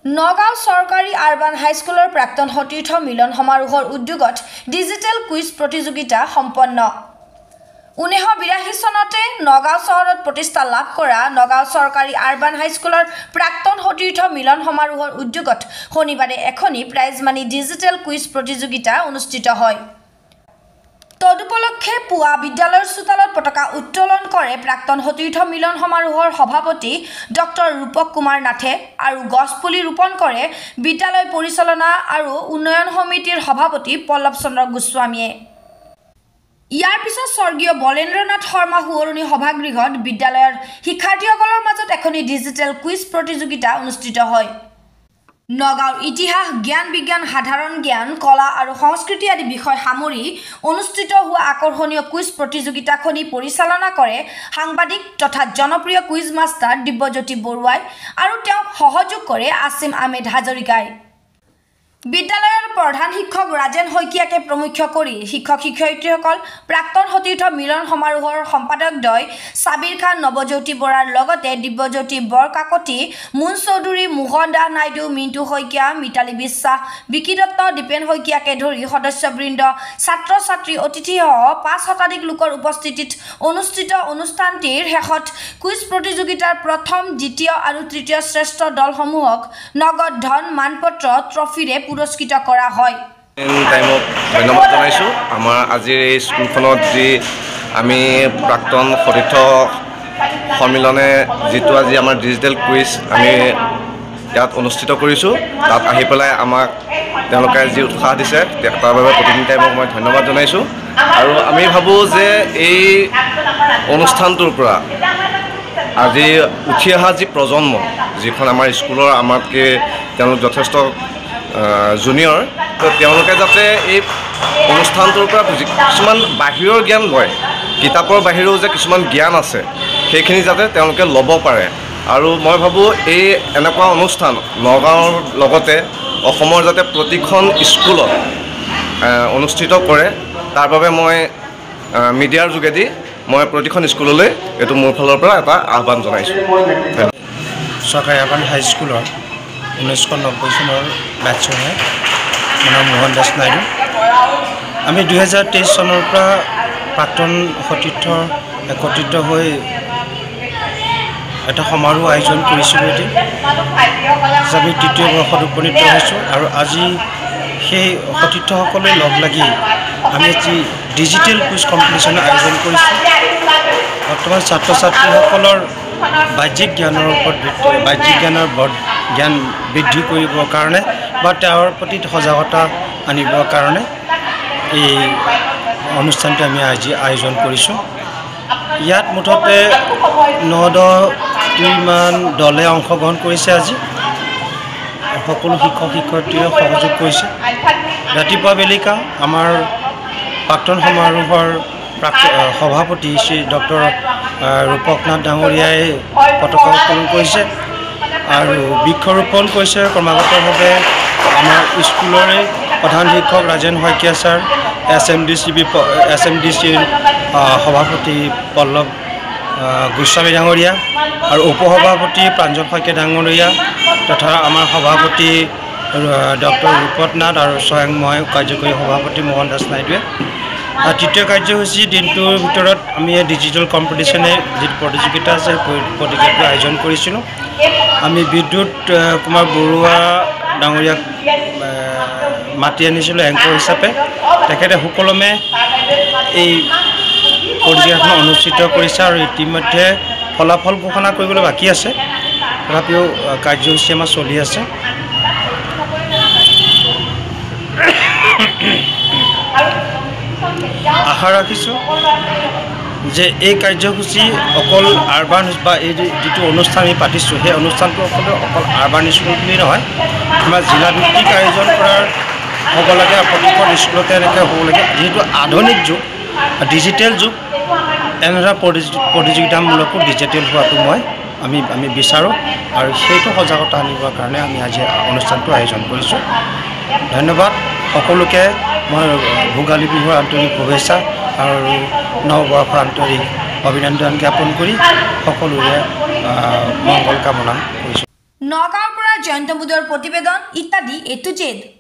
নগাঁও চৰকাৰী আৰবান হাইস্কুলৰ প্ৰাক্তন সতীৰ্থ মিলন সমাৰোহৰ উদ্যোগত ডিজিটেল কুইজ প্ৰতিযোগিতা সম্পন্ন 1982 চনতে নগাঁও চহৰত প্ৰতিষ্ঠা লাভ কৰা নগাঁও চৰকাৰী আৰবান হাইস্কুলৰ প্ৰাক্তন সতীৰ্থ মিলন সমাৰোহৰ উদ্যোগত শনিবাৰে এখনি প্ৰাইজ মানি ডিজিটেল কুইজ প্ৰতিযোগিতা অনুষ্ঠিত হয়। তদুপলক্ষে পুৱা বিদ্যালয়ৰ চোতালত পতাকা উত্তোলন কৰে প্ৰাক্তন সতীৰ্থ মিলন সমাৰোহৰ সভাপতি ডক্টৰ ৰূপক কুমাৰ নাথে আৰু গছপুলি ৰোপণ কৰে বিদ্যালয় পৰিচালনা আৰু উন্নয়ন সমিতিৰ সভাপতি পল্লৱ চন্দ্ৰ গোস্বামীয়ে। ইয়াৰ পিছত স্বৰ্গীয় বলেন্দ্ৰনাথ শৰ্মা সুৱৰণী সভাগৃহত বিদ্যালয়ৰ শিক্ষাৰ্থীসকলৰ মাজত এখনি ডিজিটেল কুইজ প্ৰতিযোগিতা অনুষ্ঠিত হয়। নগাঁৱৰ ইতিহাস, জ্ঞান বিজ্ঞান, সাধাৰণ জ্ঞান, কলা আৰু সংস্কৃতি আদি বিষয় সামৰি অনুষ্ঠিত হোৱা আকৰ্ষণীয় কুইজ প্ৰতিযোগিতাখনি পৰিচালনা কৰে সাংবাদিক তথা জনপ্ৰিয় কুইজ মাষ্টাৰ দিব্যজ্যোতি বৰুৱাই আৰু তেওঁক সহযোগ কৰে আসিম আহমেদ হাজৰিকাই। বিদ্যালয়ৰ প্ৰধান শিক্ষক ৰাজেন শইকীয়াকে প্ৰমুখ্য কৰি শিক্ষক শিক্ষয়িত্ৰীসকল প্ৰাক্তন সতীৰ্থ মিলন সমাৰোহৰ সম্পাদকদ্বয় সাবিৰ খান, নৱজ্যোতি বৰাৰ লগতে দিব্যজ্যোতি বৰকাকতি, মুন চৌধুৰী, মোহন দাস নাইডু, মিণ্টু শইকীয়া, মিতালী বিশ্বাস, বিকি দত্ত, দীপেন শইকীয়াকে ধৰি সদস্যবৃন্দ, ছাত্ৰ ছাত্ৰী, অতিথিসহ 5 শতাধিক লোকৰ উপস্থিতিত অনুষ্ঠিত অনুষ্ঠানটিৰ শেষত কুইজ প্ৰতিযোগিতাৰ প্ৰথম, দ্বিতীয় আৰু তৃতীয় শ্ৰেষ্ঠ দলসমূহক নগদ ধন, মানপত্ৰ, ট্ৰফিৰে পুৰস্কৃত কৰা হয়। টাইমক ধন্যবাদ জনাইছোঁ। আমাৰ আজিৰ এই স্কুলখনত যি আমি প্ৰাক্তন সতীৰ্থ সন্মিলনে যিটো আজি আমাৰ ডিজিটেল কুইজ আমি ইয়াত অনুষ্ঠিত কৰিছোঁ, তাত আহি পেলাই আমাক তেওঁলোকে যি উৎসাহ দিছে তাৰ বাবে প্ৰতিনিধি টাইমক মই ধন্যবাদ জনাইছোঁ। আৰু আমি ভাবোঁ যে এই অনুষ্ঠানটোৰ পৰা আজি উঠি অহা যি প্ৰজন্ম, যিখন আমাৰ স্কুলৰ আমাতকৈ তেওঁলোক যথেষ্ট জুনিয়ৰ, তো তেওঁলোকে যাতে এই অনুষ্ঠানটোৰ পৰা কিছুমান বাহিৰৰ জ্ঞান লয়, কিতাপৰ বাহিৰেও যে কিছুমান জ্ঞান আছে সেইখিনি যাতে তেওঁলোকে ল'ব পাৰে। আৰু মই ভাবোঁ এই এনেকুৱা অনুষ্ঠান নগাঁৱৰ লগতে অসমৰ যাতে প্ৰতিখন স্কুলত অনুষ্ঠিত কৰে, তাৰ বাবে মই মিডিয়াৰ যোগেদি মই প্ৰতিখন স্কুললৈ এইটো মোৰ ফালৰ পৰা এটা আহ্বান জনাইছোঁ। চৰকাৰী আৰবান হাইস্কুলৰ 1990 চনৰ বেটছৰ হয়, মানে মোহন দাস নাইডু। আমি 2023 চনৰ পৰা প্ৰাক্তন সতীৰ্থ একত্ৰিত হৈ এটা সমাৰোহ আয়োজন কৰিছিলোঁ। এটি আমি 3য় বৰ্ষত উপনীত হৈছোঁ আৰু আজি সেই সতীৰ্থসকলে লগ লাগি আমি এটি ডিজিটেল কুইজ কম্পিটিশ্যনৰ আয়োজন কৰিছোঁ। বৰ্তমান ছাত্ৰ ছাত্ৰীসকলৰ বাহ্যিক জ্ঞানৰ ওপৰত বাহ্যিক জ্ঞানৰ জ্ঞান বৃদ্ধি কৰিবৰ কাৰণে বা তেওঁৰ প্ৰতি সজাগতা আনিবৰ কাৰণে এই অনুষ্ঠানটো আমি আজি আয়োজন কৰিছোঁ। ইয়াত মুঠতে 9-10মান দলে অংশগ্ৰহণ কৰিছে। আজি সকলো শিক্ষক শিক্ষয়িত্ৰীয়ে সহযোগ কৰিছে। ৰাতিপুৱা বেলিকা আমাৰ প্ৰাক্তন সমাৰোহৰ সভাপতি শ্ৰী ডক্টৰ ৰূপক নাথ ডাঙৰীয়াই পতাকা উত্তোলন কৰিছে আৰু বৃক্ষৰোপণ কৰিছে ক্ৰমাগতভাৱে আমাৰ স্কুলৰে প্ৰধান শিক্ষক ৰাজেন শইকীয়া ছাৰ, SMDCৰ সভাপতি পল্লৱ গোস্বামী ডাঙৰীয়া আৰু উপসভাপতি প্ৰাঞ্জল শইকীয়া ডাঙৰীয়া তথা আমাৰ সভাপতি ডক্টৰ ৰূপক নাথ আৰু স্বয়ং মই কাৰ্যকৰী সভাপতি মোহন দাস নাইডুৱে। তৃতীয় কাৰ্যসূচী দিনটোৰ ভিতৰত আমি ডিজিটেল কম্পিটিশ্যনে যিটো প্ৰতিযোগিতা আছে প্ৰতিযোগিতাটো আয়োজন কৰিছিলোঁ। আমি বিদ্যুৎ কুমাৰ বৰুৱা ডাঙৰীয়াক মাতি আনিছিলোঁ এংকৰ হিচাপে। তেখেতে সুকলমে এই প্ৰতিযোগিতাখন অনুষ্ঠিত কৰিছে আৰু ইতিমধ্যে ফলাফল ঘোষণা কৰিবলৈ বাকী আছে, তথাপিও কাৰ্যসূচী আমাৰ চলি আছে। আশা ৰাখিছোঁ যে এই কাৰ্যসূচী অকল আৰবান বা এই যিটো অনুষ্ঠান আমি পাতিছোঁ সেই অনুষ্ঠানটো অকল আৰবান স্কুল বুলি নহয়, আমাৰ জিলাভিত্তিক আয়োজন কৰাৰ হ'ব লাগে। প্ৰতিখন স্কুলতে এনেকৈ হ'ব লাগে। যিহেতু আধুনিক যুগ, ডিজিটেল যুগ, এনেধৰণৰ প্ৰতিযোগিতামূলকো ডিজিটেল হোৱাটো আমি বিচাৰোঁ আৰু সেইটো সজাগতা আনিবৰ কাৰণে আমি আজি অনুষ্ঠানটো আয়োজন কৰিছোঁ। ধন্যবাদ সকলোকে। মই ভোগালী বিহুৰ আন্তৰিক শুভেচ্ছা আৰু নৱবৰ্ষৰ আন্তৰিক অভিনন্দন জ্ঞাপন কৰি সকলোৰে মংগল কামনা কৰিছোঁ। নগাঁৱৰ পৰা জয়ন্ত মুদৰ প্ৰতিবেদন ইত্যাদি A to Z।